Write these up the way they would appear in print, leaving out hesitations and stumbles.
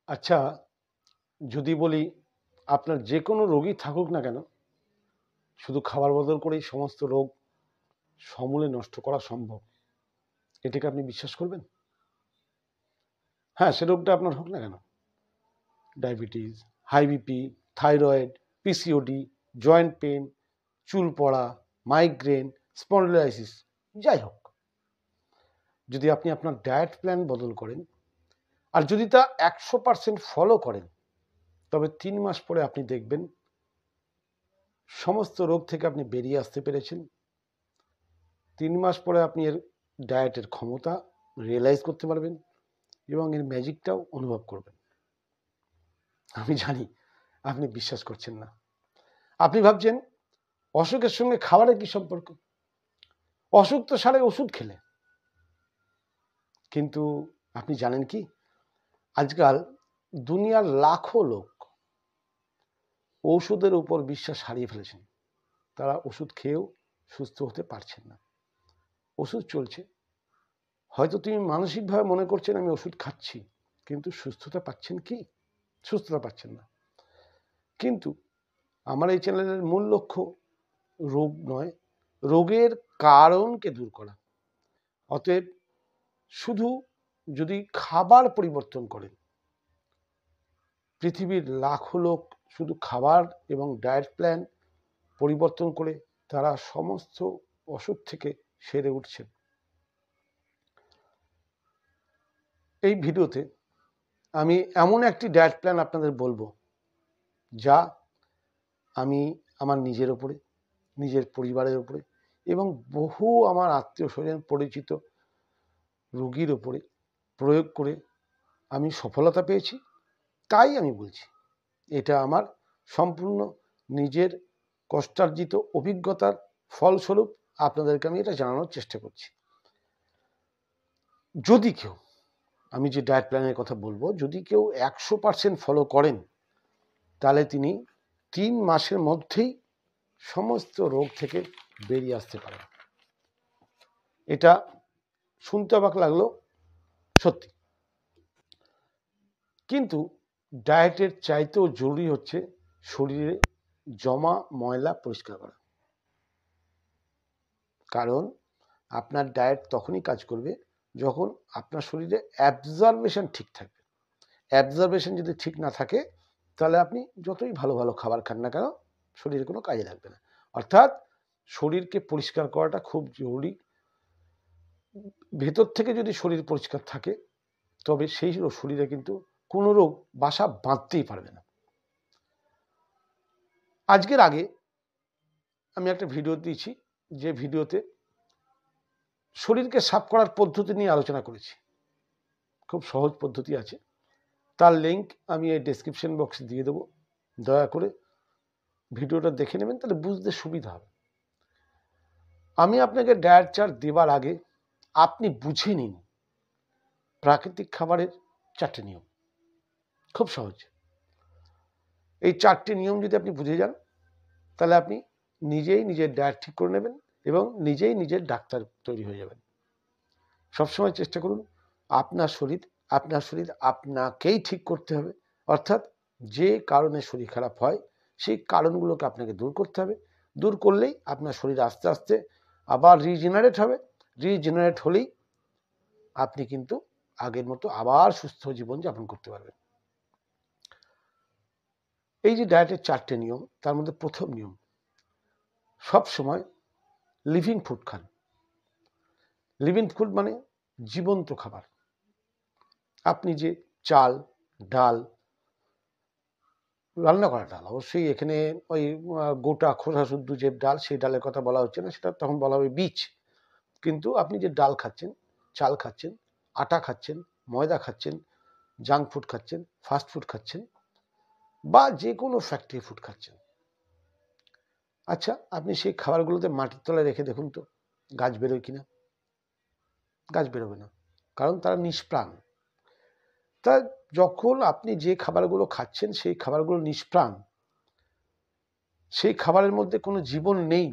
আচ্ছা, যদি বলি আপনার যে কোনো রোগই থাকুক না কেন, শুধু খাবার বদল করেই সমস্ত রোগ সমূলে নষ্ট করা সম্ভব, এটাকে আপনি বিশ্বাস করবেন? হ্যাঁ, সে রোগটা আপনার হোক না কেন, diabetes, high BP, thyroid, PCOD, joint pain, চুল পড়া, মাইগ্রেন, স্পন্ডিলাইসিস, যাই হোক, যদি আপনি আপনার ডায়েট প্ল্যান বদল করেন আর যদি তা 100% ফলো করেন, তবে 3 মাস পরে আপনি দেখবেন সমস্ত রোগ থেকে আপনি বেরিয়ে আসতে পেরেছেন। 3 মাস পরে আপনি এর ডায়েটের ক্ষমতা রিয়েলাইজ করতে পারবেন এবং এর ম্যাজিকটাও অনুভব করবেন। আমি জানি আপনি বিশ্বাস করছেন না। আপনি ভাবছেন অসুখের সঙ্গে খাবারের কি সম্পর্ক? অসুখ তো সারে ওষুধ খেলে। কিন্তু আপনি জানেন কি, আজকাল দুনিয়ার লাখো লোক ঔষধের উপর বিশ্বাস হারিয়ে ফেলেছেন। তারা ওষুধ খেয়েও সুস্থ হতে পারছেন না। ওষুধ চলছে, হয়তো তুমি মানসিকভাবে মনে করছেন আমি ওষুধ খাচ্ছি, কিন্তু সুস্থতা পাচ্ছেন কি? সুস্থতা পাচ্ছেন না। কিন্তু আমার এই চ্যানেলের মূল লক্ষ্য রোগ নয়, রোগের কারণকে দূর করা। অতএব শুধু যদি খাবার পরিবর্তন করেন, পৃথিবীর লাখো লোক শুধু খাবার এবং ডায়েট প্ল্যান পরিবর্তন করে তারা সমস্ত অসুখ থেকে সেরে উঠছেন। এই ভিডিওতে আমি এমন একটি ডায়েট প্ল্যান আপনাদের বলবো, যা আমি আমার নিজের ওপরে, নিজের পরিবারের ওপরে এবং বহু আমার আত্মীয় স্বজন পরিচিত রোগীর ওপরে প্রয়োগ করে আমি সফলতা পেয়েছি। তাই আমি বলছি, এটা আমার সম্পূর্ণ নিজের কষ্টার্জিত অভিজ্ঞতার ফলস্বরূপ আপনাদেরকে আমি এটা জানানোর চেষ্টা করছি। যদি কেউ, আমি যে ডায়েট প্ল্যানের কথা বলবো, যদি কেউ 100% ফলো করেন, তাহলে তিনি 3 মাসের মধ্যেই সমস্ত রোগ থেকে বেরিয়ে আসতে পারেন। এটা শুনতে অবাক লাগলো, সত্যি। কিন্তু ডায়েটের চাইতেও জরুরি হচ্ছে শরীরে জমা ময়লা পরিষ্কার করা। কারণ আপনার ডায়েট তখনই কাজ করবে যখন আপনার শরীরে অ্যাবজর্বেশন ঠিক থাকবে। অ্যাবজর্বেশন যদি ঠিক না থাকে, তাহলে আপনি যতই ভালো ভালো খাবার খান না কেন, শরীরে কোনো কাজে লাগবে না। অর্থাৎ শরীরকে পরিষ্কার করাটা খুব জরুরি। ভেতর থেকে যদি শরীর পরিষ্কার থাকে, তবে সেই শরীরে কিন্তু কোনো রোগ বাসা বাঁধতেই পারবে না। আজকের আগে আমি একটা ভিডিও দিয়েছি, যে ভিডিওতে শরীরকে সাফ করার পদ্ধতি নিয়ে আলোচনা করেছি। খুব সহজ পদ্ধতি আছে, তার লিঙ্ক আমি এই ডেসক্রিপশন বক্সে দিয়ে দেবো। দয়া করে ভিডিওটা দেখে নেবেন, তাহলে বুঝতে সুবিধা হবে। আমি আপনাকে ডায়েট চার্ট দেবার আগে আপনি বুঝে নিন প্রাকৃতিক খাবারের 4টে নিয়ম। খুব সহজ। এই 4টে নিয়ম যদি আপনি বুঝে যান, তাহলে আপনি নিজেই নিজের ডায়েট ঠিক করে নেবেন এবং নিজেই নিজের ডাক্তার তৈরি হয়ে যাবেন। সবসময় চেষ্টা করুন আপনার শরীর আপনাকেই ঠিক করতে হবে। অর্থাৎ যে কারণে শরীর খারাপ হয়, সেই কারণগুলোকে আপনাকে দূর করতে হবে। দূর করলেই আপনার শরীর আস্তে আস্তে আবার রিজেনারেট হবে। রিজেনারেট হলেই আপনি কিন্তু আগের মতো আবার সুস্থ জীবনযাপন করতে পারবেন। এই যে ডায়েটের 4টে নিয়ম, তার মধ্যে প্রথম নিয়ম, সব সময় লিভিং ফুড খান। লিভিং ফুড মানে জীবন্ত খাবার। আপনি যে চাল, ডাল, রান্না করা ডাল, অবশ্যই এখানে ওই গোটা খোসা শুদ্ধ যে ডাল, সেই ডালের কথা বলা হচ্ছে না, সেটা তখন বলা হবে বীজ। কিন্তু আপনি যে ডাল খাচ্ছেন, চাল খাচ্ছেন, আটা খাচ্ছেন, ময়দা খাচ্ছেন, জাঙ্ক ফুড খাচ্ছেন, ফাস্ট ফুড খাচ্ছেন, বা যে কোনো ফ্যাক্টরি ফুড খাচ্ছেন, আচ্ছা আপনি সেই খাবারগুলোতে মাটির তলায় রেখে দেখুন তো গাছ বেরোয় কিনা। গাছ বেরোবে না, কারণ তারা নিষ্প্রাণ। তা যখন আপনি যে খাবারগুলো খাচ্ছেন সেই খাবারগুলো নিষ্প্রাণ, সেই খাবারের মধ্যে কোনো জীবন নেই,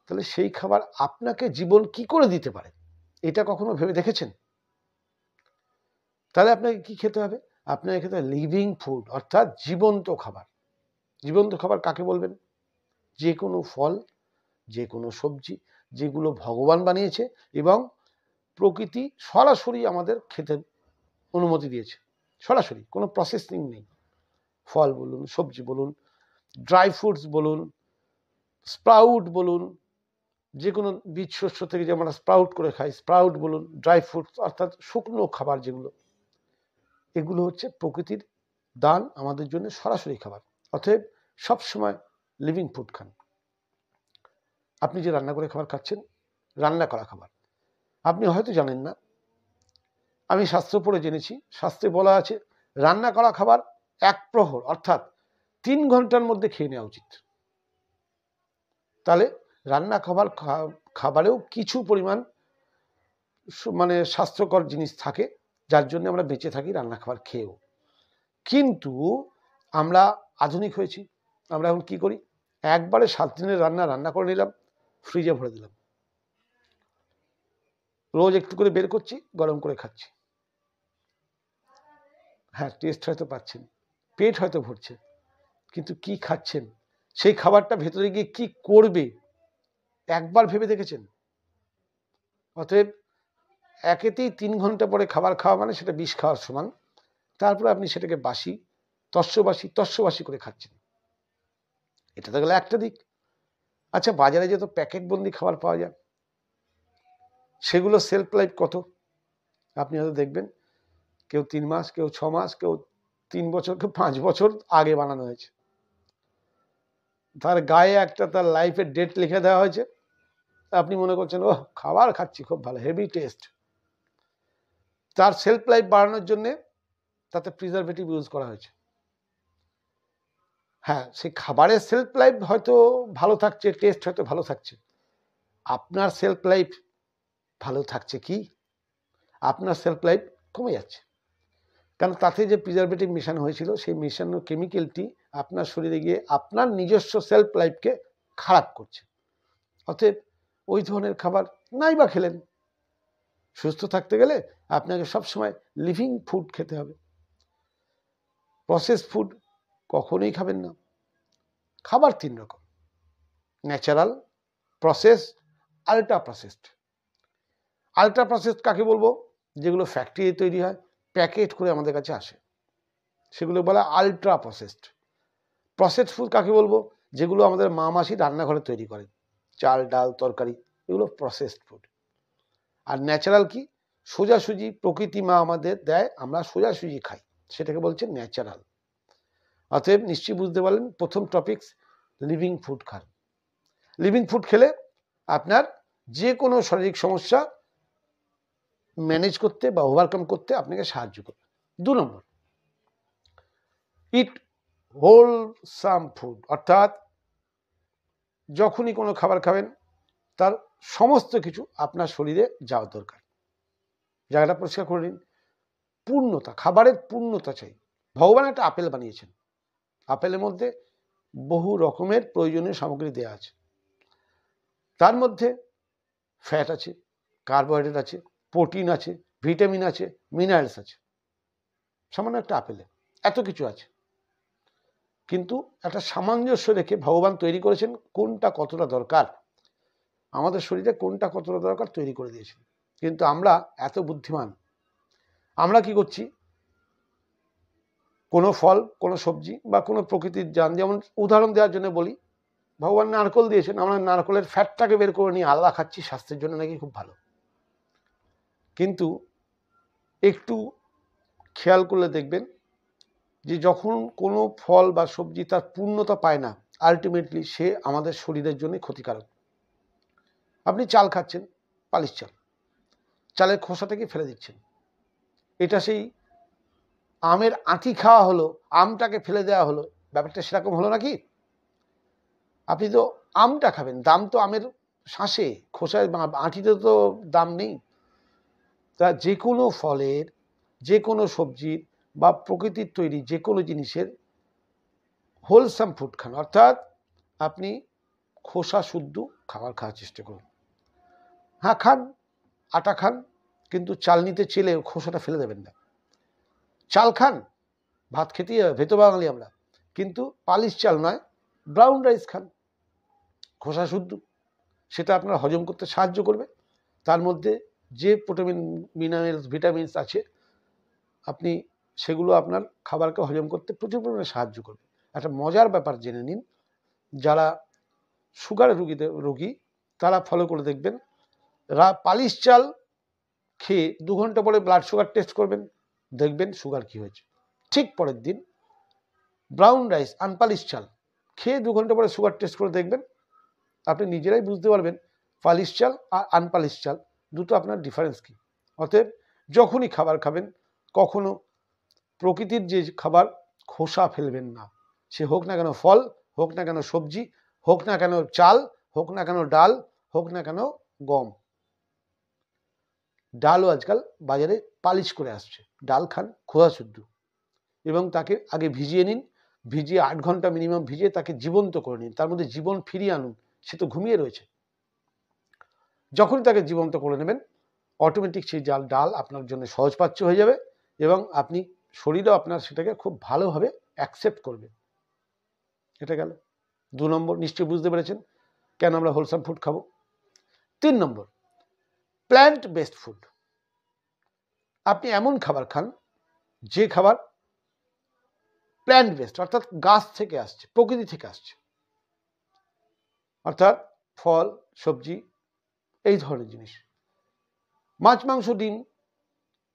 তাহলে সেই খাবার আপনাকে জীবন কি করে দিতে পারে, এটা কখনো ভেবে দেখেছেন? তাহলে আপনাকে কি খেতে হবে? আপনার এক্ষেত্রে লিভিং ফুড অর্থাৎ জীবন্ত খাবার। জীবন্ত খাবার কাকে বলবেন? যে কোনো ফল, যে কোনো সবজি যেগুলো ভগবান বানিয়েছে এবং প্রকৃতি সরাসরি আমাদের খেতে অনুমতি দিয়েছে, সরাসরি, কোনো প্রসেসিং নেই। ফল বলুন, সবজি বলুন, ড্রাই ফ্রুটস বলুন, স্প্রাউট বলুন, যে কোনো বীজ শস্য থেকে যে আমরা স্প্রাউট করে খাই, স্প্রাউট বলুন, ড্রাই ফ্রুটস অর্থাৎ শুকনো খাবার যেগুলো, এগুলো হচ্ছে প্রকৃতির দান আমাদের জন্য, সরাসরি খাবার। অতএব সবসময় লিভিং ফুড খান। আপনি যে রান্না করে খাবার খাচ্ছেন, রান্না করা খাবার। আপনি হয়তো জানেন না, আমি শাস্ত্র পড়ে জেনেছি, শাস্ত্রে বলা আছে রান্না করা খাবার 1 প্রহর অর্থাৎ 3 ঘন্টার মধ্যে খেয়ে নেওয়া উচিত। তাহলে রান্না খাবারেও কিছু পরিমাণ মানে স্বাস্থ্যকর জিনিস থাকে, যার জন্য আমরা বেঁচে থাকি রান্না খাবার খেয়েও। কিন্তু আমরা আধুনিক হয়েছি, আমরা এখন কি করি, একবারে 7 দিনের রান্না করে নিলাম, ফ্রিজে ভরে দিলাম, রোজ একটু করে বের করছি, গরম করে খাচ্ছি। হ্যাঁ, টেস্ট হয়তো পাচ্ছেন, পেট হয়তো ভরছে, কিন্তু কি খাচ্ছেন, সেই খাবারটা ভেতরে গিয়ে কি করবে একবার ভেবে দেখেছেন? অতএব একেতেই 3 ঘন্টা পরে খাবার খাওয়া মানে সেটা বিষ খাওয়ার সমান। তারপরে আপনি সেটাকে বাসি তস্যবাসি করে খাচ্ছেন। এটা তো গেল একটা দিক। আচ্ছা, বাজারে যত প্যাকেট বন্দি খাবার পাওয়া যায়, সেগুলো সেলফ লাইফ কত? আপনি হয়তো দেখবেন কেউ 3 মাস, কেউ 6 মাস, কেউ 3 বছর, কেউ 5 বছর আগে বানানো হয়েছে। তার গায়ে একটা তার লাইফের ডেট লিখে দেওয়া হয়েছে। আপনি মনে করছেন ও খাবার খাচ্ছি, খুব ভালো, হেভি টেস্ট। তার সেলফ লাইফ বাড়ানোর জন্য তাতে প্রিজারভেটিভ ইউজ করা হয়েছে। হ্যাঁ, সেই খাবারের সেলফ লাইফ হয়তো ভালো থাকছে, টেস্ট হয়তো ভালো থাকছে, আপনার সেলফ লাইফ ভালো থাকছে কি? আপনার সেলফ লাইফ কমে যাচ্ছে, কারণ তাতে যে প্রিজারভেটিভ মেশানো হয়েছিল, সেই মেশানো কেমিক্যালটি আপনার শরীরে গিয়ে আপনার নিজস্ব সেলফ লাইফকে খারাপ করছে। অতএব ওই ধরনের খাবার নাই বা খেলেন। সুস্থ থাকতে গেলে আপনাকে সবসময় লিভিং ফুড খেতে হবে। প্রসেস ফুড কখনোই খাবেন না। খাবার 3 রকম: natural, process, ultra processed. Ultra processed কাকে বলবো? যেগুলো ফ্যাক্টরি তৈরি হয়, প্যাকেট করে আমাদের কাছে আসে, সেগুলো বলা আল্ট্রা প্রসেসড। প্রসেসড ফুড কাকে বলবো? যেগুলো আমাদের মা মাসি রান্নাঘরে তৈরি করে, চাল ডাল তরকারি, এগুলো প্রসেসড ফুড। আর ন্যাচারাল কি? সোজাসুজি প্রকৃতি মা আমাদের দেয়, আমরা সোজাসুজি খাই, সেটাকে বলছে ন্যাচারাল। অতএব নিশ্চয়ই বুঝতে পারলেন, প্রথম টপিক লিভিং ফুড খান। লিভিং ফুড খেলে আপনার যে কোনো শারীরিক সমস্যা ম্যানেজ করতে বা ওভারকাম করতে আপনাকে সাহায্য করবে। 2 নম্বর, ইট হোলসাম ফুড, অর্থাৎ যখনই কোনো খাবার খাবেন তার সমস্ত কিছু আপনার শরীরে যাওয়া দরকার। জায়গাটা পরিষ্কার করে নিন। পূর্ণতা, খাবারের পূর্ণতা চাই। ভগবান একটা আপেল বানিয়েছেন, আপেলের মধ্যে বহু রকমের প্রয়োজনীয় সামগ্রী দেওয়া আছে। তার মধ্যে ফ্যাট আছে, কার্বোহাইড্রেট আছে, প্রোটিন আছে, ভিটামিন আছে, মিনারেলস আছে। সামান্য একটা আপেলে এত কিছু আছে, কিন্তু একটা সামঞ্জস্য রেখে ভগবান তৈরি করেছেন কোনটা কতটা দরকার, আমাদের শরীরে কোনটা কতটা দরকার তৈরি করে দিয়েছেন। কিন্তু আমরা এত বুদ্ধিমান, আমরা কি করছি, কোনো ফল, কোনো সবজি বা কোনো প্রকৃতির জান, যেমন উদাহরণ দেওয়ার জন্য বলি, ভগবান নারকল দিয়েছেন, আমরা নারকলের ফ্যাটটাকে বের করে নিয়ে আলাদা খাচ্ছি, স্বাস্থ্যের জন্য নাকি খুব ভালো। কিন্তু একটু খেয়াল করলে দেখবেন যে যখন কোনো ফল বা সবজি তার পূর্ণতা পায় না, আলটিমেটলি সে আমাদের শরীরের জন্য ক্ষতিকারক। আপনি চাল খাচ্ছেন, পালিশ চাল, চালের খোসাটাকে ফেলে দিচ্ছেন। এটা সেই আমের আঁটি খাওয়া হলো, আমটাকে ফেলে দেওয়া হলো, ব্যাপারটা সেরকম হলো নাকি? আপনি তো আমটা খাবেন, দাম তো আমের শাঁসে, খোসায়, আঁটিতে তো দাম নেই। তা যে কোনো ফলের, যে কোনো সবজির বা প্রকৃতির তৈরি যে কোনো জিনিসের হোলসাম ফুড খান, অর্থাৎ আপনি খোসা শুদ্ধ খাবার খাওয়ার চেষ্টা করুন। হ্যাঁ খান, আটা খান, কিন্তু চাল নিতে চেলে খোসাটা ফেলে দেবেন না। চাল খান, ভাত খেতেই হবে, ভেতো বাঙালি আমরা, কিন্তু পালিশ চাল নয়, ব্রাউন রাইস খান, খোসা শুদ্ধ, সেটা আপনার হজম করতে সাহায্য করবে। তার মধ্যে যে প্রোটিন, মিনারেলস, ভিটামিনস আছে, আপনি সেগুলো আপনার খাবারকে হজম করতে প্রচুর পরিমাণে সাহায্য করবে। একটা মজার ব্যাপার জেনে নিন, যারা সুগার রোগী তারা ফলো করে দেখবেন, পালিশ চাল খেয়ে 2 ঘন্টা পরে ব্লাড সুগার টেস্ট করবেন, দেখবেন সুগার কি হয়েছে। ঠিক পরের দিন ব্রাউন রাইস, আনপালিশ চাল খেয়ে 2 ঘন্টা পরে সুগার টেস্ট করে দেখবেন, আপনি নিজেরাই বুঝতে পারবেন পালিশ চাল আর আনপালিশ চাল দুটো আপনার ডিফারেন্স কি। অতএব যখনই খাবার খাবেন, কখনো প্রকৃতির যে খাবার খোসা ফেলবেন না, সে হোক না কেন ফল, হোক না কেন সবজি, হোক না কেন চাল, হোক না কেন ডাল, হোক না কেন গম। ডালও আজকাল বাজারে পালিশ করে আসছে, ডাল খান খোসা শুদ্ধ, এবং তাকে আগে ভিজিয়ে নিন, ভিজিয়ে 8 ঘন্টা মিনিমাম ভিজিয়ে তাকে জীবন্ত করে নিন, তার মধ্যে জীবন ফিরিয়ে আনুন, সে তো ঘুমিয়ে রয়েছে। যখনই তাকে জীবন্ত করে নেবেন, অটোমেটিক সেই ডাল আপনার জন্য সহজপাচ্য হয়ে যাবে, এবং আপনি শরীরও আপনার সেটাকে খুব ভালোভাবে অ্যাকসেপ্ট করবে। এটা গেল 2 নম্বর। নিশ্চয়ই বুঝতে পেরেছেন কেন আমরা হোলসাম ফুড খাবো। 3 নম্বর, প্ল্যান্ট বেসড ফুড। আপনি এমন খাবার খান যে খাবার প্ল্যান্ট বেসড, অর্থাৎ গাছ থেকে আসছে, প্রকৃতি থেকে আসছে, অর্থাৎ ফল, সবজি, এই ধরনের জিনিস। মাছ, মাংস, ডিম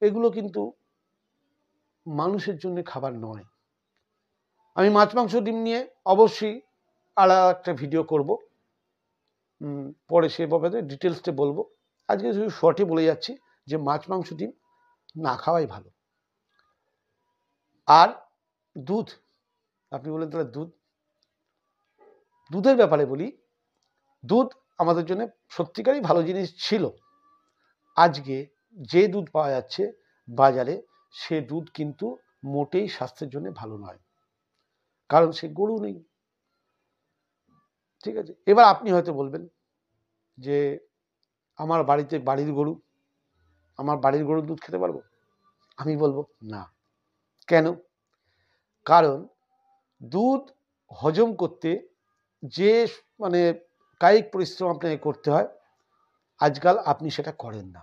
এগুলো কিন্তু মানুষের জন্য খাবার নয়। আমি মাছ, মাংস, ডিম নিয়ে অবশ্যই আলাদা একটা ভিডিও করব, পরে সে ব্যাপারে ডিটেলসে বলবো। আজকে শুধু শর্টে বলে যাচ্ছি যে মাছ, মাংস, ডিম না খাওয়াই ভালো। আর দুধ, আপনি বলেন তাহলে দুধের ব্যাপারে বলি, দুধ আমাদের জন্য সত্যিকারই ভালো জিনিস ছিল। আজকে যে দুধ পাওয়া যাচ্ছে বাজারে, সে দুধ কিন্তু মোটেই স্বাস্থ্যের জন্য ভালো নয়, কারণ সে গরু নেই। ঠিক আছে, এবার আপনি হয়তো বলবেন যে আমার বাড়ির গরু, আমার বাড়ির গরুর দুধ খেতে পারবো? আমি বলবো না। কেন? কারণ দুধ হজম করতে যে কায়িক পরিশ্রম আপনাকে করতে হয়, আজকাল আপনি সেটা করেন না।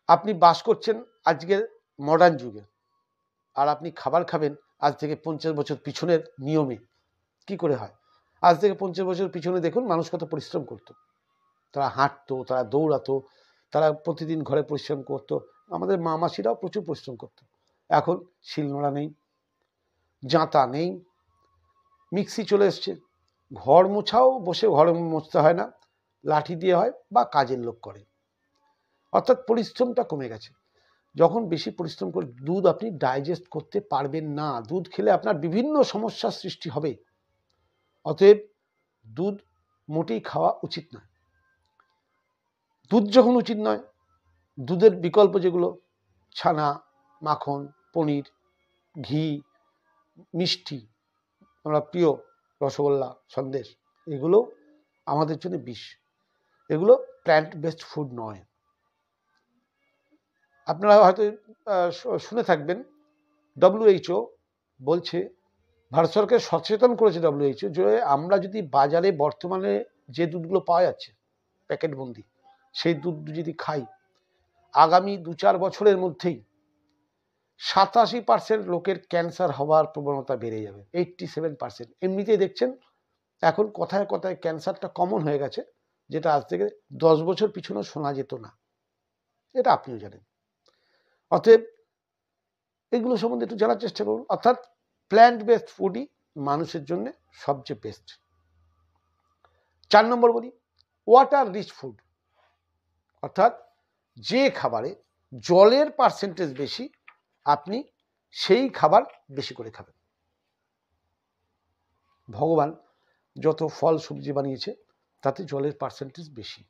আপনি বাস করছেন আজকের মডার্ন যুগে, আর আপনি খাবার খাবেন আজ থেকে 50 বছর পিছনের নিয়মে। কি করে হয়? আজ থেকে 50 বছর পিছনে দেখুন মানুষ কত পরিশ্রম করতো, তারা হাঁটতো, তারা দৌড়াতো, তারা প্রতিদিন ঘরে পরিশ্রম করতো। আমাদের মা মাসিরাও প্রচুর পরিশ্রম করতো। এখন শিলনোড়া নেই, জাঁতা নেই, মিক্সি চলে এসছে, ঘর মোছাও বসে ঘরে মুছতে হয় না, লাঠি দিয়ে হয় বা কাজের লোক করে, অর্থাৎ পরিশ্রমটা কমে গেছে। যখন বেশি পরিশ্রম করে দুধ আপনি ডাইজেস্ট করতে পারবেন না, দুধ খেলে আপনার বিভিন্ন সমস্যার সৃষ্টি হবে। অতএব দুধ মোটেই খাওয়া উচিত নয়। দুধ যখন উচিত নয়, দুধের বিকল্প যেগুলো ছানা, মাখন, পনির, ঘি, মিষ্টি, আমরা প্রিয় রসগোল্লা, সন্দেশ, এগুলো আমাদের জন্য বিষ। এগুলো প্ল্যান্ট বেসড ফুড নয়। আপনারা হয়তো শুনে থাকবেন WHO বলছে, ভারত সরকার সচেতন করেছে WHO, যে আমরা যদি বাজারে বর্তমানে যে দুধগুলো পাওয়া যাচ্ছে প্যাকেট বন্দি, সেই দুধ যদি খাই, আগামী 2-4 বছরের মধ্যেই 87% লোকের ক্যান্সার হওয়ার প্রবণতা বেড়ে যাবে। 87%। এমনিতেই দেখছেন এখন কথায় কথায় ক্যান্সারটা কমন হয়ে গেছে, যেটা আজ থেকে 10 বছর পিছনে শোনা যেত না। এটা আপনিও জানেন। অতএব এগুলো সম্বন্ধে একটু জানার চেষ্টা করুন। অর্থাৎ প্ল্যান্ট বেসড ফুডই মানুষের জন্য সবচেয়ে বেস্ট। 4 নম্বর বলি, ওয়াটার রিচ ফুড, অর্থাৎ যে খাবারে জলের পার্সেন্টেজ বেশি, আপনি সেই খাবার বেশি করে খাবেন। ভগবান যত ফল সবজি বানিয়েছে তাতে জলের পার্সেন্টেজ বেশি,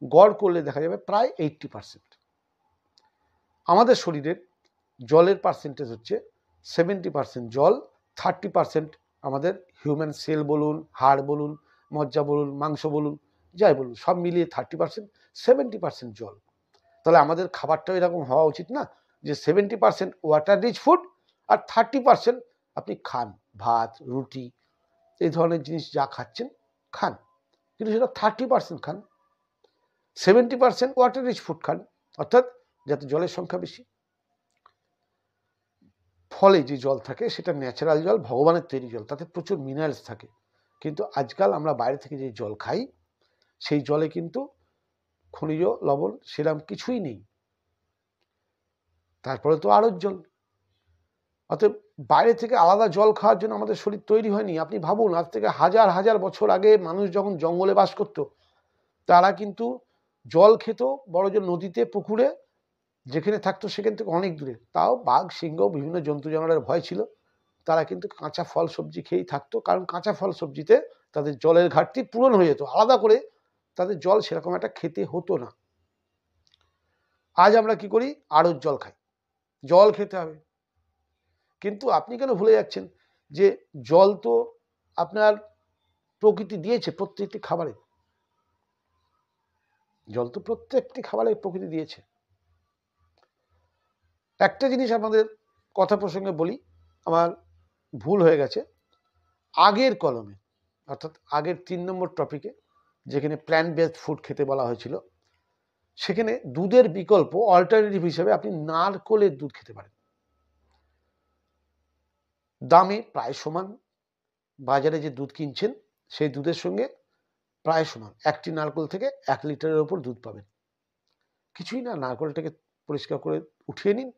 গড় করলে দেখা যাবে প্রায় 80%। আমাদের শরীরের জলের পার্সেন্টেজ হচ্ছে 70% জল, 30% আমাদের হিউম্যান সেল বলুন, হাড় বলুন, মজ্জা বলুন, মাংস বলুন, যাই বলুন, সব মিলিয়ে 30%, 70% জল। তাহলে আমাদের খাবারটাও এরকম হওয়া উচিত না যে 70% ওয়াটার রিচ ফুড আর 30% আপনি খান, ভাত, রুটি, এই ধরনের জিনিস যা খাচ্ছেন খান, কিন্তু সেটা 30% খান। 70% ওয়াটার রিচ ফুড খান, অর্থাৎ যাতে জলের সংখ্যা বেশি। ফলে যে জল থাকে সেটা ন্যাচারাল জল, ভগবানের তৈরি জল, তাতে প্রচুর মিনারেলস থাকে। কিন্তু আজকাল আমরা বাইরে থেকে যে জল খাই সেই জলে কিন্তু খনিজ লবণ সেরকম কিছুই নেই। তারপরে তো আরও জল, অতএব বাইরে থেকে আলাদা জল খাওয়ার জন্য আমাদের শরীর তৈরি হয়নি। আপনি ভাবুন, আজ থেকে হাজার হাজার বছর আগে মানুষ যখন জঙ্গলে বাস করত, তারা কিন্তু জল খেত বড় জোর নদীতে, পুকুরে, যেখানে থাকতো সেখান থেকে অনেক দূরে। তাও বাঘ, সিংহ, বিভিন্ন জন্তু জানোয়ারের ভয় ছিল, তারা কিন্তু কাঁচা ফল সবজি খেয়েই থাকতো, কারণ কাঁচা ফল সবজিতে তাদের জলের ঘাটতি পূরণ হয়ে যেত, আলাদা করে তাদের জল সেরকম একটা খেতে হতো না। আজ আমরা কি করি? আড়ত জল খাই, জল খেতে হবে। কিন্তু আপনি কেন ভুলে যাচ্ছেন যে জল তো আপনার প্রকৃতি দিয়েছে প্রত্যেকটি খাবারে, জল তো প্রত্যেকটি খাবারে প্রকৃতি দিয়েছে। একটা জিনিস আমাদের কথা প্রসঙ্গে বলি, আমার ভুল হয়ে গেছে। আগের কলমে, অর্থাৎ আগের 3 নম্বর টপিকে, যেখানে প্ল্যান্ট বেসড ফুড খেতে বলা হয়েছিল, সেখানে দুধের বিকল্প অল্টারনেটিভ হিসেবে আপনি নারকোলের দুধ খেতে পারেন। দামে প্রায় সমান, বাজারে যে দুধ কিনছেন সেই দুধের সঙ্গে প্রায় সমান। একটি নারকোল থেকে 1 লিটারের ওপর দুধ পাবেন। কিছুই না, নারকোলটাকে পরিষ্কার করে উঠিয়ে নিন,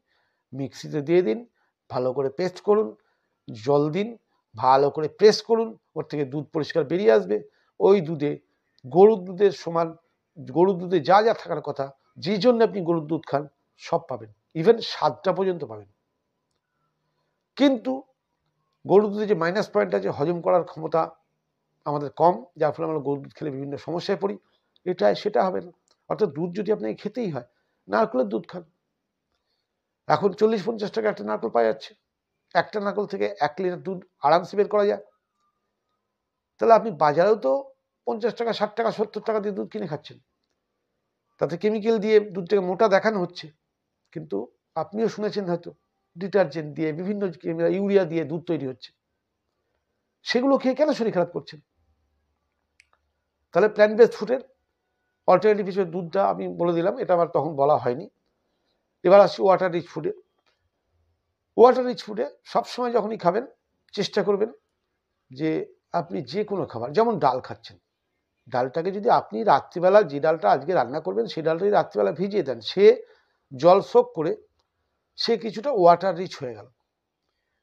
মিক্সিতে দিয়ে দিন, ভালো করে পেস্ট করুন, জল দিন, ভালো করে প্রেস করুন, ওর থেকে দুধ পরিষ্কার বেরিয়ে আসবে। ওই দুধে গরুর দুধের সমান, গরুর দুধে যা যা থাকার কথা, যে জন্য আপনি গরুর দুধ খান, সব পাবেন, ইভেন স্বাদটা পর্যন্ত পাবেন। কিন্তু গরুর দুধে যে মাইনাস পয়েন্ট আছে, হজম করার ক্ষমতা আমাদের কম, যার ফলে আমরা গরুর দুধ খেলে বিভিন্ন সমস্যায় পড়ি। সেটা হবে না। অর্থাৎ দুধ যদি আপনাকে খেতেই হয়, নারকেলের দুধ খান। এখন 40-50 টাকা একটা নারকেল পাওয়া যাচ্ছে, একটা নারকেল থেকে 1 লিটার দুধ আরামসে বের করা যায়। তাহলে আপনি বাজারেও তো 50 টাকা, 60 টাকা, 70 টাকা দিয়ে দুধ কিনে খাচ্ছেন, তাতে কেমিক্যাল দিয়ে দুধটাকে মোটা দেখানো হচ্ছে। কিন্তু আপনিও শুনেছেন হয়তো, ডিটারজেন্ট দিয়ে, বিভিন্ন ইউরিয়া দিয়ে দুধ তৈরি হচ্ছে। সেগুলো খেয়ে কেন শরীর খারাপ করছেন? তাহলে প্ল্যান্ট বেসড ফুডের অল্টারনেটিভ হিসেবে দুধটা আমি বলে দিলাম, এটা আমার তখন বলা হয়নি। এবার আসছি ওয়াটার রিচ ফুডে। ওয়াটার রিচ ফুডে সবসময় যখনই খাবেন, চেষ্টা করবেন যে আপনি যে কোনো খাবার, যেমন ডাল খাচ্ছেন, ডালটাকে যদি আপনি রাত্রিবেলা, যে ডালটা আজকে রান্না করবেন সেই ডালটাই রাত্রিবেলা ভিজিয়ে দেন, সে জল সোক করে সে কিছুটা ওয়াটার রিচ হয়ে গেল।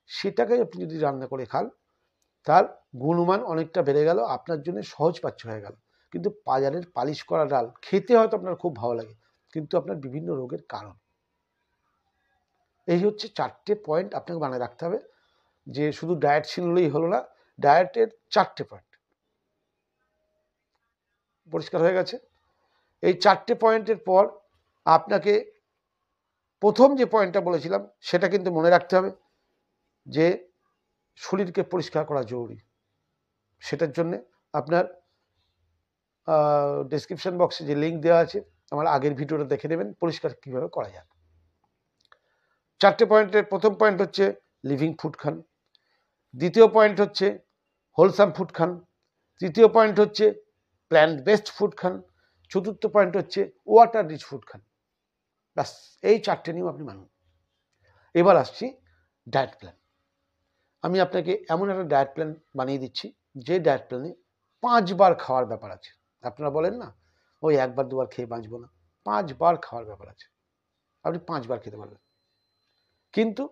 সেটাকে আপনি যদি রান্না করে খান, তার গুণমান অনেকটা বেড়ে গেল, আপনার জন্য সহজপাচ্য হয়ে গেল। কিন্তু বাজারের পালিশ করা ডাল খেতে হয়তো আপনার খুব ভালো লাগে, কিন্তু আপনার বিভিন্ন রোগের কারণ। এই হচ্ছে 4টে পয়েন্ট আপনাকে বানায় রাখতে হবে, যে শুধু ডায়েট ছিনলেই হলো না, ডায়েটের 4টে পয়েন্ট। পরিষ্কার হয়ে গেছে? এই 4টে পয়েন্টের পর আপনাকে প্রথম যে পয়েন্টটা বলেছিলাম সেটা কিন্তু মনে রাখতে হবে, যে শরীরকে পরিষ্কার করা জরুরি। সেটার জন্য আপনার ডেসক্রিপশন বক্সে যে লিঙ্ক দেওয়া আছে, আমার আগের ভিডিওটা দেখে নেবেন, পরিষ্কার কীভাবে করা যায়। 4টে পয়েন্টের প্রথম পয়েন্ট হচ্ছে লিভিং ফুড খান, দ্বিতীয় পয়েন্ট হচ্ছে হোলসাম ফুড খান, তৃতীয় পয়েন্ট হচ্ছে প্ল্যান্ট বেসড ফুড খান, চতুর্থ পয়েন্ট হচ্ছে ওয়াটার রিচ ফুড খান। ব্যাস, এই 4টে নিয়ম আপনি মানুন। এবার আসছি ডায়েট প্ল্যান। আমি আপনাকে এমন একটা ডায়েট প্ল্যান বানিয়ে দিচ্ছি, যে ডায়েট প্ল্যানে 5 বার খাওয়ার ব্যাপার আছে। আপনারা বলেন না, ওই 1 বার 2 বার খেয়ে বাঁচবো না, 5 বার খাওয়ার ব্যাপার আছে। আপনি 5 বার খেতে পারবেন, কিন্তু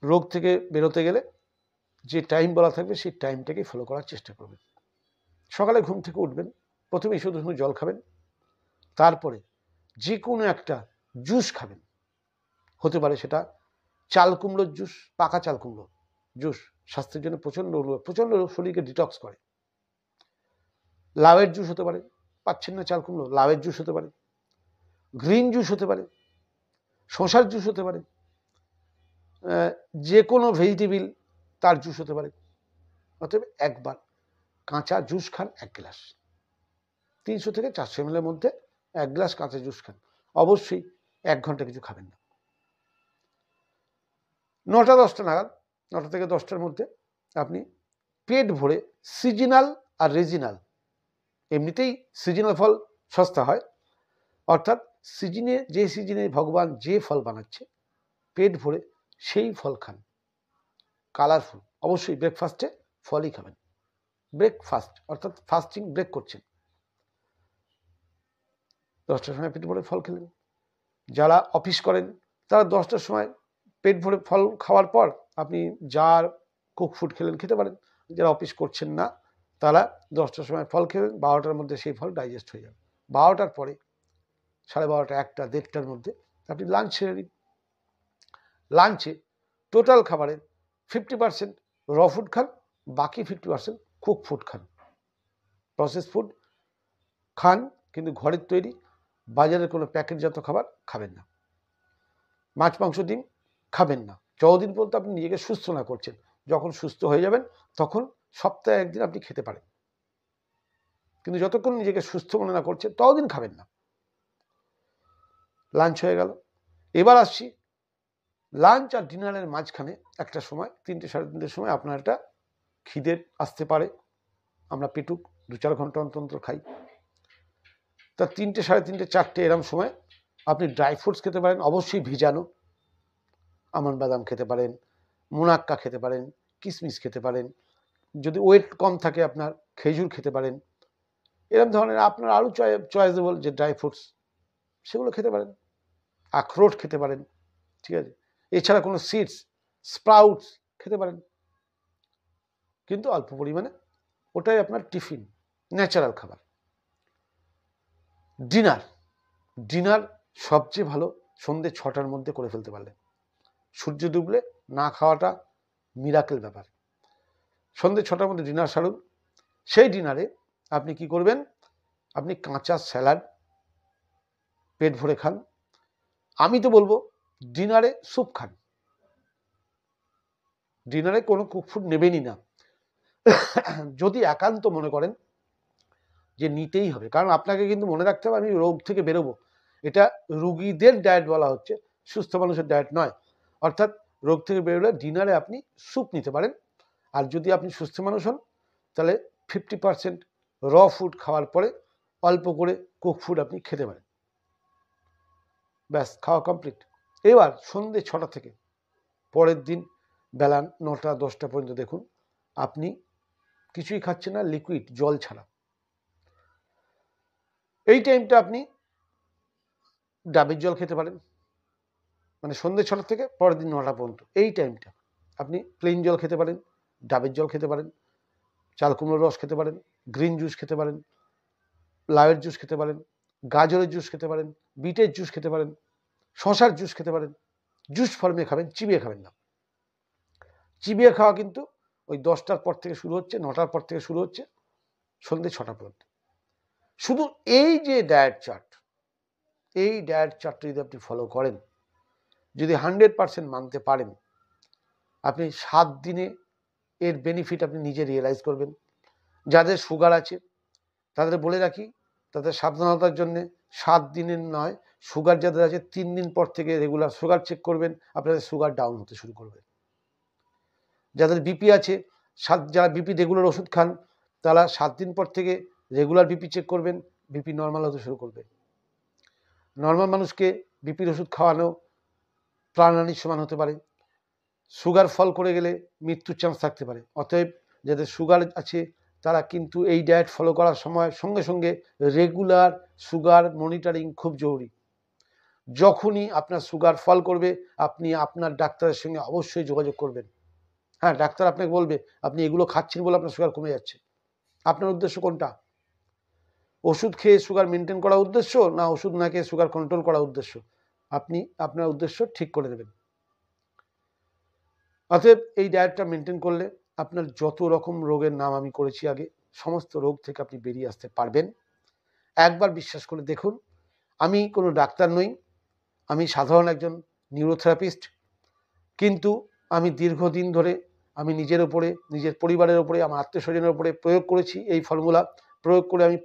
রোগ থেকে বেরোতে গেলে যে টাইম বলা থাকবে সেই টাইমটাকে ফলো করার চেষ্টা করবেন। সকালে ঘুম থেকে উঠবেন, প্রথমেই শুধু জল খাবেন, তারপরে যে কোনো একটা জুস খাবেন। হতে পারে সেটা চাল কুমড়োর জুস, পাকা চাল কুমড়ো জুস, স্বাস্থ্যের জন্য প্রচণ্ড প্রচণ্ড শরীরকে ডিটক্স করে। লাউয়ের জুস হতে পারে, পাচ্ছেন না চাল কুমড়ো, লাউয়ের জুস হতে পারে, গ্রিন জুস হতে পারে, শসার জুস হতে পারে, যে কোনো ভেজিটেবিল তার জুস হতে পারে। অতএব একবার কাঁচা জুস খান 1 গ্লাস, 300 থেকে 400 ml মধ্যে 1 গ্লাস কাঁচা জুস খান। অবশ্যই 1 ঘন্টা কিছু খাবেন না। 9টা 10টা নাগাদ, 9টা থেকে 10টার মধ্যে আপনি পেট ভরে সিজনাল আর রিজিনাল, এমনিতেই সিজনাল ফল সস্তা হয়, অর্থাৎ সিজনে যে সিজনে ভগবান যে ফল বানাচ্ছে পেট ভরে সেই ফল খান, কালারফুল। অবশ্যই ব্রেকফাস্টে ফলই খাবেন, ব্রেকফাস্ট অর্থাৎ ফাস্টিং ব্রেক করছেন। 10টার সময় পেট ভরে ফল খেলেন। যারা অফিস করেন তারা 10টার সময় পেট ভরে ফল খাওয়ার পর আপনি জার কুক ফুড খেলেন, খেতে পারেন। যারা অফিস করছেন না তারা 10টার সময় ফল খেলেন, 12টার মধ্যে সেই ফল ডাইজেস্ট হয়ে যাবে। 12টার পরে 12:30, 1টা, 1:30টার মধ্যে আপনি লাঞ্চ সেরে নিন। লাঞ্চে টোটাল খাবারের 50% র ফুড খান, বাকি 50% কুক ফুড খান। প্রসেস ফুড খান কিন্তু ঘরের তৈরি, বাজারের কোনো প্যাকেটজাত খাবার খাবেন না। মাছ মাংস ডিম খাবেন না যতদিন পর্যন্ত আপনি নিজেকে সুস্থ না করছেন। যখন সুস্থ হয়ে যাবেন তখন সপ্তাহে একদিন আপনি খেতে পারেন, কিন্তু যতক্ষণ নিজেকে সুস্থ মনে না করছেন ততদিন খাবেন না। লাঞ্চ হয়ে গেল। এবার আসছি লাঞ্চ আর ডিনারের মাঝখানে একটা সময় 3টে সাড়ে 3টের সময় আপনার একটা খিদে আসতে পারে। আমরা পেটুক 2-4 ঘন্টা অন্তর খাই। তা 3টে সাড়ে 3টে 4টে এরম সময় আপনি ড্রাই ফ্রুটস খেতে পারেন, অবশ্যই ভিজানো। আমন্ড বাদাম খেতে পারেন, মুনাক্কা খেতে পারেন, কিশমিশ খেতে পারেন, যদি ওয়েট কম থাকে আপনার খেজুর খেতে পারেন। এরকম ধরনের আপনার আরও চয়েসেবল যে ড্রাই ফ্রুটস সেগুলো খেতে পারেন। আখরোট খেতে পারেন, ঠিক আছে। এছাড়া কোনো সিডস, স্প্রাউটস খেতে পারেন, কিন্তু অল্প পরিমাণে। ওটাই আপনার টিফিন, ন্যাচারাল খাবার। ডিনার সবচেয়ে ভালো সন্ধ্যে 6টার মধ্যে করে ফেলতে পারলেন। সূর্য ডুবলে না খাওয়াটা মিরাকেল ব্যাপার। সন্ধ্যে 6টার মধ্যে ডিনার সারুন। সেই ডিনারে আপনি কি করবেন, আপনি কাঁচা স্যালাড পেট ভরে খান। আমি তো বলবো ডিনারে স্যুপ খান, ডিনারে কোনো কুক ফুড নেবেনই না। যদি একান্ত মনে করেন যে নিতেই হবে, কারণ আপনাকে কিন্তু মনে রাখতে হবে আমি রোগ থেকে বেরোবো। এটা রুগীদের ডায়েট বলা হচ্ছে, সুস্থ মানুষের ডায়েট নয়। অর্থাৎ রোগ থেকে বেরোলে ডিনারে আপনি স্যুপ নিতে পারেন। আর যদি আপনি সুস্থ মানুষ হন তাহলে 50% র ফুড খাওয়ার পরে অল্প করে কুক ফুড আপনি খেতে পারেন। ব্যাস, খাওয়া কমপ্লিট। এবার সন্ধ্যে 6টা থেকে পরের দিন বেলা 9টা 10টা পর্যন্ত দেখুন আপনি কিছুই খাচ্ছেন না, লিকুইড জল ছাড়া। এই টাইমটা আপনি ডাবের জল খেতে পারেন, মানে সন্ধ্যে 6টা থেকে পরের দিন 9টা পর্যন্ত এই টাইমটা আপনি প্লেন জল খেতে পারেন, ডাবের জল খেতে পারেন, চাল কুমড়োর রস খেতে পারেন, গ্রিন জুস খেতে পারেন, লাউয়ের জুস খেতে পারেন, গাজরের জুস খেতে পারেন, বিটের জুস খেতে পারেন, শশার জুস খেতে পারেন। জুস ফর্মে খাবেন, চিবিয়ে খাবেন না। চিবিয়ে খাওয়া কিন্তু ওই 10টার পর থেকে শুরু হচ্ছে, 9টার পর থেকে শুরু হচ্ছে, সন্ধ্যে 6টা পর্যন্ত। শুধু এই যে ডায়েট চার্ট, এই ডায়েট চার্টটা যদি আপনি ফলো করেন, যদি 100% মানতে পারেন, আপনি 7 দিনে এর বেনিফিট আপনি নিজে রিয়েলাইজ করবেন। যাদের সুগার আছে তাদের বলে রাখি, তাদের সাবধানতার জন্য 7 দিনের নয়, সুগার যাদের আছে 3 দিন পর থেকে রেগুলার সুগার চেক করবেন, আপনাদের সুগার ডাউন হতে শুরু করবে। যাদের বিপি আছে, যারা বিপি রেগুলার ওষুধ খান তারা 7 দিন পর থেকে রেগুলার বিপি চেক করবেন, বিপি নর্মাল হতে শুরু করবে। নর্মাল মানুষকে বিপির ওষুধ খাওয়ানো প্রাণহানির সমান হতে পারে। সুগার ফল করে গেলে মৃত্যুর চান্স থাকতে পারে। অতএব যাদের সুগার আছে তারা কিন্তু এই ডায়েট ফলো করার সময় সঙ্গে সঙ্গে রেগুলার সুগার মনিটরিং খুব জরুরি। যখনই আপনার সুগার ফল করবে আপনি আপনার ডাক্তারের সঙ্গে অবশ্যই যোগাযোগ করবেন। হ্যাঁ, ডাক্তার আপনাকে বলবে আপনি এগুলো খাচ্ছেন বলে আপনার সুগার কমে যাচ্ছে। আপনার উদ্দেশ্য কোনটা? ওষুধ খেয়ে সুগার মেনটেন করা উদ্দেশ্য, না ওষুধ না খেয়ে সুগার কন্ট্রোল করা উদ্দেশ্য? আপনি আপনার উদ্দেশ্য ঠিক করে দেবেন। অতএব এই ডায়েটটা মেনটেন করলে আপনার যত রকম রোগের নাম আমি করেছি আগে, সমস্ত রোগ থেকে আপনি বেরিয়ে আসতে পারবেন। একবার বিশ্বাস করে দেখুন। আমি কোনো ডাক্তার নই, আমি সাধারণ একজন নিউরোথেরাপিস্ট, কিন্তু আমি দীর্ঘদিন ধরে আমি নিজের ওপরে, নিজের পরিবারের ওপরে, আমার আত্মীয় স্বজনের ওপরে প্রয়োগ করেছি। এই ফর্মুলা প্রয়োগ করে আমি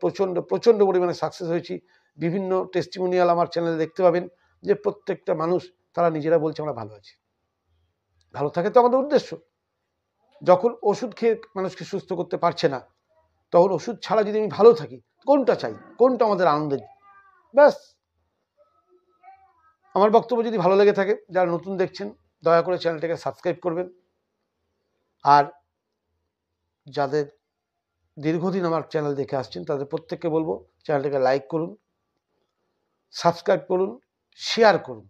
প্রচণ্ড পরিমাণে সাকসেস হয়েছি। বিভিন্ন টেস্টিমোনিয়াল আমার চ্যানেলে দেখতে পাবেন যে প্রত্যেকটা মানুষ তারা নিজেরা বলছে আমরা ভালো আছি। ভালো থাকে তো আমাদের উদ্দেশ্য। যখন ওষুধ খেয়ে মানুষকে সুস্থ করতে পারছে না, তখন ওষুধ ছাড়া যদি আমি ভালো থাকি, কোনটা চাই, কোনটা আমাদের আনন্দের? ব্যাস। আমার বক্তব্য যদি ভালো লেগে থাকে, যারা নতুন দেখছেন দয়া করে চ্যানেলটাকে সাবস্ক্রাইব করবেন। আর যাদের দীর্ঘদিন আমার চ্যানেল দেখে আসছেন তাদের প্রত্যেককে বলবো চ্যানেলটাকে লাইক করুন, সাবস্ক্রাইব করুন, শেয়ার করুন,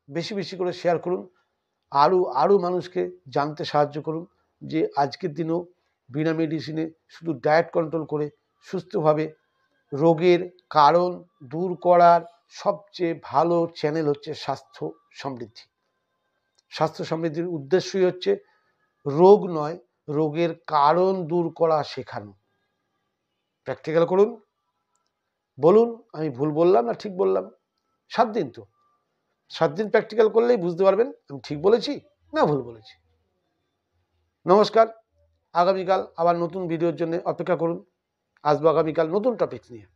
বেশি বেশি করে শেয়ার করুন। আরও মানুষকে জানতে সাহায্য করুন যে আজকের দিনেও বিনা মেডিসিনে শুধু ডায়েট কন্ট্রোল করে সুস্থভাবে রোগের কারণ দূর করার সবচেয়ে ভালো চ্যানেল হচ্ছে স্বাস্থ্য সমৃদ্ধি। স্বাস্থ্য সমৃদ্ধির উদ্দেশ্যই হচ্ছে রোগ নয়, রোগের কারণ দূর করা শেখানো। প্র্যাকটিক্যাল করুন, বলুন আমি ভুল বললাম না ঠিক বললাম। 7 দিন তো, 7 দিন প্র্যাকটিক্যাল করলেই বুঝতে পারবেন আমি ঠিক বলেছি না ভুল বলেছি। নমস্কার, আগামীকাল আবার নতুন ভিডিওর জন্য অপেক্ষা করুন। আসবো আগামীকাল নতুন টপিক নিয়ে।